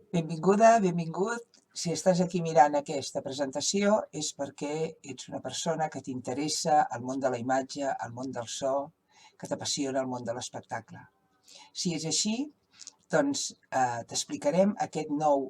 Benvinguda, benvingut. Si estàs aquí mirant aquesta presentació és perquè ets una persona que t'interessa el món de la imatge, el món del so, que t'apassiona el món de l'espectacle. Si és així, doncs t'explicarem aquest nou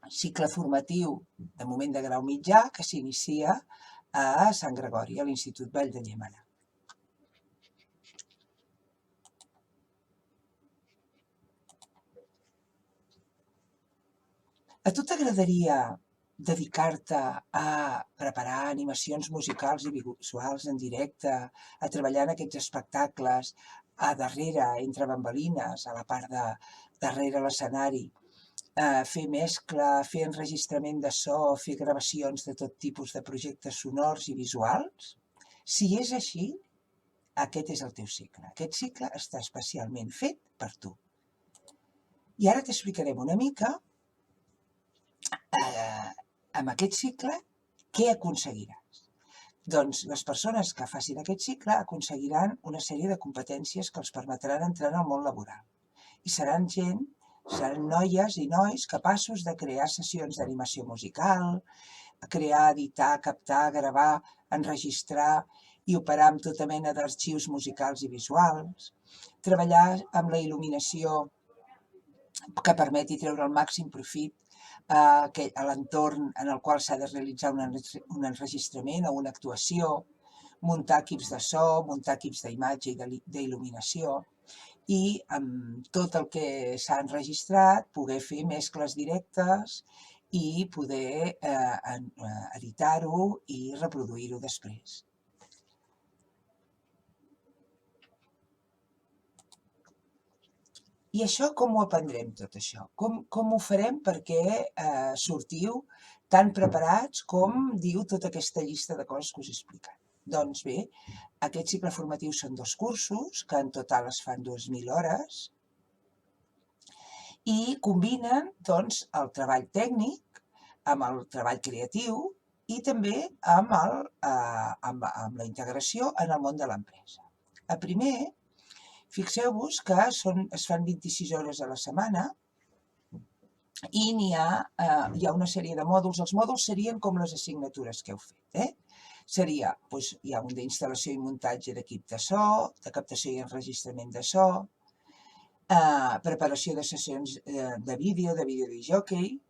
cicle formatiu de moment de grau mitjà que s'inicia a Sant Gregori, a l'Institut Vall de Llémena. A tu t'agradaria dedicar-te a preparar animacions musicals i visuals en directe, a treballar en aquests espectacles, a darrere, entre bambolines, a la part de darrere l'escenari, fer mescla, fer enregistrament de so, fer gravacions de tot tipus de projectes sonors i visuals? Si és així, aquest és el teu cicle. Aquest cicle està especialment fet per tu. I ara t'explicarem una mica amb aquest cicle, què aconseguiràs? Doncs les persones que facin aquest cicle aconseguiran una sèrie de competències que els permetran entrar en el món laboral. I seran noies i nois capaços de crear sessions d'animació musical, crear, editar, captar, gravar, enregistrar i operar amb tota mena d'arxius musicals i visuals, treballar amb la il·luminació que permeti treure el màxim profit a l'entorn en el qual s'ha de realitzar un enregistrament o una actuació, muntar equips de so, muntar equips d'imatge i d'il·luminació i amb tot el que s'ha enregistrat poder fer mescles directes i poder editar-ho i reproduir-ho després. I això com ho aprendrem, tot això? Com ho farem perquè sortiu tan preparats com diu tota aquesta llista de coses que us he explicat? Doncs bé, aquest cicle formatiu són 2 cursos, que en total es fan 2.000 hores, i combinen doncs, el treball tècnic amb el treball creatiu i també amb la integració en el món de l'empresa. A primer, fixeu-vos que es fan 26 hores a la setmana i hi ha una sèrie de mòduls. Els mòduls serien com les assignatures que heu fet. Seria, doncs, hi ha un d'instal·lació i muntatge d'equip de so, de captació i enregistrament de so, preparació de sessions de vídeo jockey.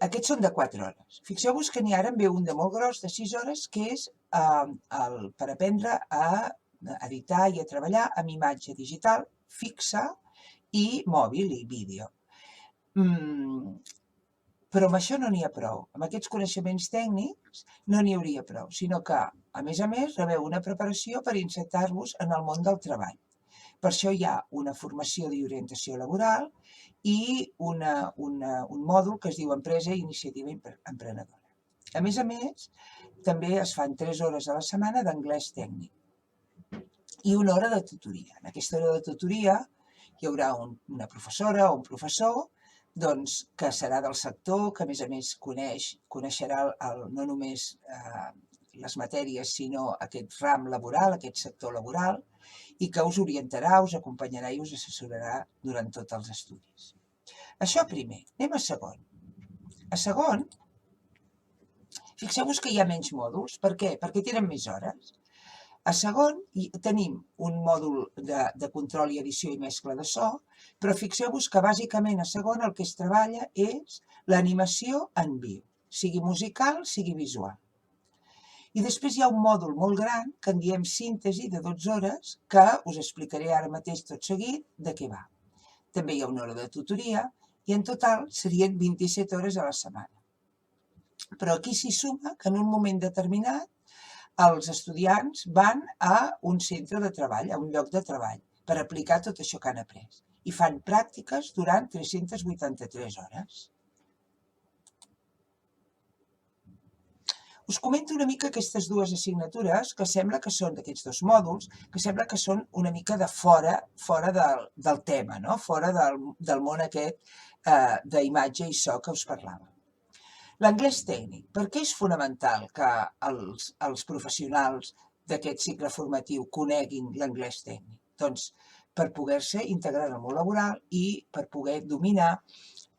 Aquests són de 4 hores. Fixeu-vos que n'hi ara en ve un de molt gros, de 6 hores, que és per aprendre a editar i a treballar amb imatge digital fixa i mòbil i vídeo. Però amb això no n'hi ha prou. Amb aquests coneixements tècnics no n'hi hauria prou, sinó que, a més, rebeu una preparació per inserir-vos en el món del treball. Per això hi ha una formació d'orientació laboral i un mòdul que es diu Empresa i Iniciativa Emprenedora. A més, també es fan 3 hores a la setmana d'anglès tècnic i 1 hora de tutoria. En aquesta hora de tutoria hi haurà una professora o un professor doncs, que serà del sector, que a més coneixerà no només les matèries, sinó aquest ram laboral, aquest sector laboral, i que us orientarà, us acompanyarà i us assessorarà durant tots els estudis. Això primer. Anem a segon. A segon, fixeu-vos que hi ha menys mòduls. Per què? Perquè tenen més hores. A segon tenim un mòdul de control i edició i mescla de so, però fixeu-vos que bàsicament a segon el que es treballa és l'animació en viu, sigui musical, sigui visual. I després hi ha un mòdul molt gran que en diem síntesi de 12 hores que us explicaré ara mateix tot seguit de què va. També hi ha 1 hora de tutoria i en total serien 27 hores a la setmana. Però aquí s'hi suma que en un moment determinat els estudiants van a un centre de treball, a un lloc de treball, per aplicar tot això que han après. I fan pràctiques durant 383 hores. Us comento una mica aquestes 2 assignatures que sembla que són d'aquests 2 mòduls, que sembla que són una mica de fora del tema, no? Fora del món aquest d'imatge i so que us parlava. L'anglès tècnic. Per què és fonamental que els professionals d'aquest cicle formatiu coneguin l'anglès tècnic? Doncs per poder-se integrar en el món laboral i per poder dominar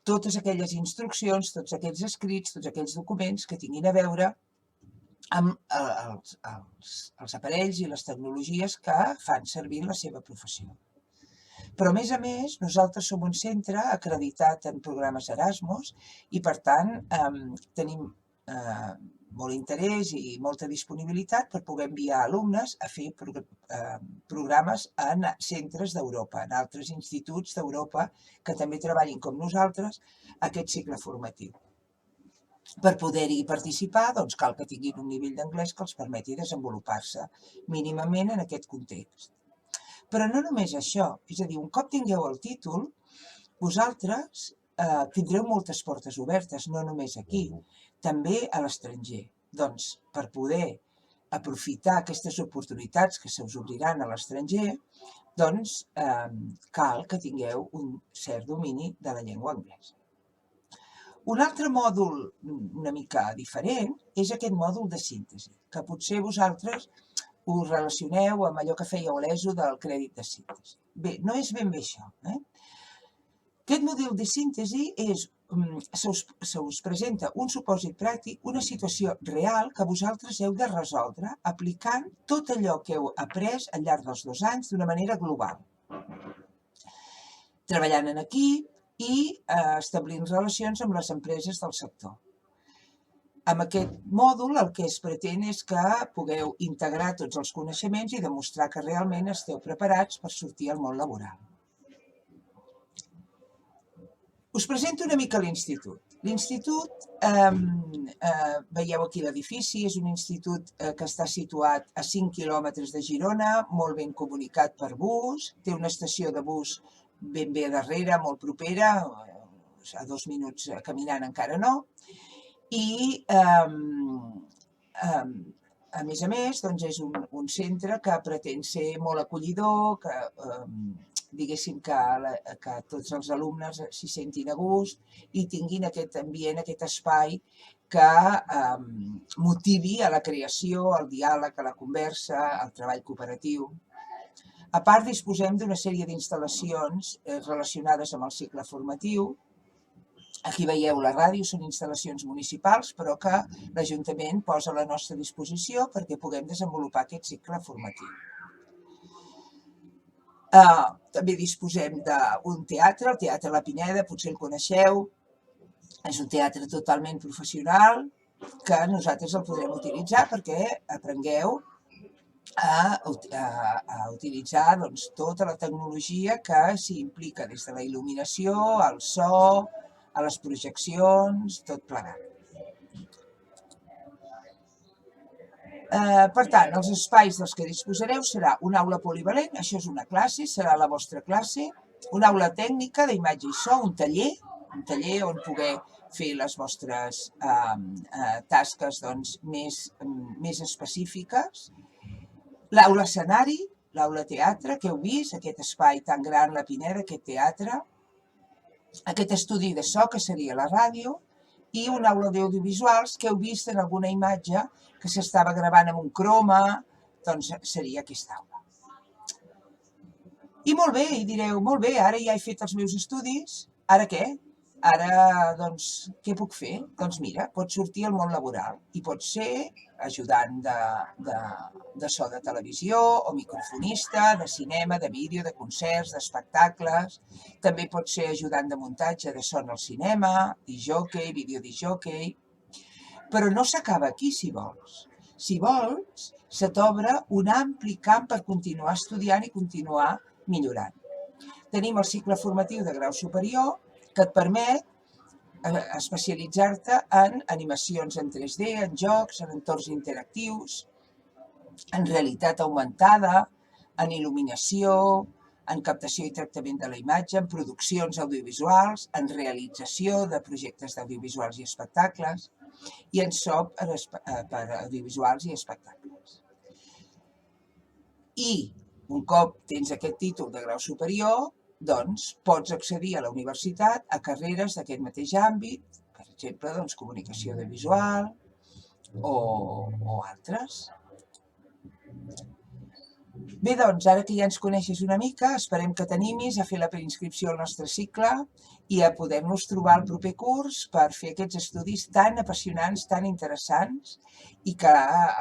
totes aquelles instruccions, tots aquells escrits, tots aquells documents que tinguin a veure amb els aparells i les tecnologies que fan servir en la seva professió. Però, a més, nosaltres som un centre acreditat en programes Erasmus i, per tant, tenim molt interès i molta disponibilitat per poder enviar alumnes a fer programes en centres d'Europa, en altres instituts d'Europa que també treballin com nosaltres aquest cicle formatiu. Per poder-hi participar, doncs cal que tinguin un nivell d'anglès que els permeti desenvolupar-se mínimament en aquest context. Però no només això, és a dir, un cop tingueu el títol, vosaltres tindreu moltes portes obertes, no només aquí, també a l'estranger. Doncs, per poder aprofitar aquestes oportunitats que se us obriran a l'estranger, doncs cal que tingueu un cert domini de la llengua anglesa. Un altre mòdul una mica diferent és aquest mòdul de síntesi, que potser vosaltres us relacioneu amb allò que fèieu a l'ESO del crèdit de síntesi. Bé, no és ben bé això. Aquest mòdul de síntesi se us presenta un supòsit pràctic, una situació real que vosaltres heu de resoldre aplicant tot allò que heu après al llarg dels 2 anys d'una manera global. Treballant en equip i establint relacions amb les empreses del sector. Amb aquest mòdul el que es pretén és que pugueu integrar tots els coneixements i demostrar que realment esteu preparats per sortir al món laboral. Us presento una mica l'institut. L'institut, veieu aquí l'edifici, és un institut que està situat a 5 quilòmetres de Girona, molt ben comunicat per bus, té una estació de bus ben bé darrere, molt propera, a 2 minuts caminant encara no, i a més, doncs és un centre que pretén ser molt acollidor, que diguéssim que tots els alumnes s'hi sentin a gust i tinguin aquest ambient, aquest espai que motivi a la creació, al diàleg, a la conversa, al treball cooperatiu. A part, disposem d'una sèrie d'instal·lacions relacionades amb el cicle formatiu. Aquí veieu la ràdio, són instal·lacions municipals, però que l'Ajuntament posa a la nostra disposició perquè puguem desenvolupar aquest cicle formatiu. També disposem d'un teatre, el Teatre La Pineda, potser el coneixeu. És un teatre totalment professional que nosaltres el podrem utilitzar perquè aprengueu a utilitzar tota la tecnologia que s'hi implica, des de la il·luminació, al so, a les projeccions, tot plegat. Per tant, els espais dels que disposareu serà una aula polivalent, això és una classe, serà la vostra classe, una aula tècnica d'imatge i so, un taller on poder fer les vostres tasques més específiques, l'aula escenari, l'aula teatre que heu vist, aquest espai tan gran, la Pineda, aquest teatre, aquest estudi de so que seria la ràdio i una aula d'audiovisuals que heu vist en alguna imatge que s'estava gravant amb un croma, doncs seria aquesta aula. I molt bé, i direu, molt bé, ara ja he fet els meus estudis, ara què? Ara, doncs, què puc fer? Doncs mira, pots sortir al món laboral i pots ser ajudant de so de televisió o microfonista, de cinema, de vídeo, de concerts, d'espectacles. També pots ser ajudant de muntatge de so al cinema, discjòquei, videodiscjòquei. Però no s'acaba aquí, si vols. Si vols, se t'obre un ampli camp per continuar estudiant i continuar millorant. Tenim el cicle formatiu de grau superior, que et permet especialitzar-te en animacions en 3D, en jocs, en entorns interactius, en realitat augmentada, en il·luminació, en captació i tractament de la imatge, en produccions audiovisuals, en realització de projectes d'audiovisuals i espectacles, i en so per audiovisuals i espectacles. I un cop tens aquest títol de grau superior, doncs pots accedir a la universitat a carreres d'aquest mateix àmbit, per exemple, comunicació audiovisual o altres. Bé, doncs, ara que ja ens coneixes una mica, esperem que t'animis a fer la preinscripció al nostre cicle i a poder-nos trobar el proper curs per fer aquests estudis tan apassionants, tan interessants i que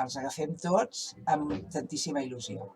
els agafem tots amb tantíssima il·lusió.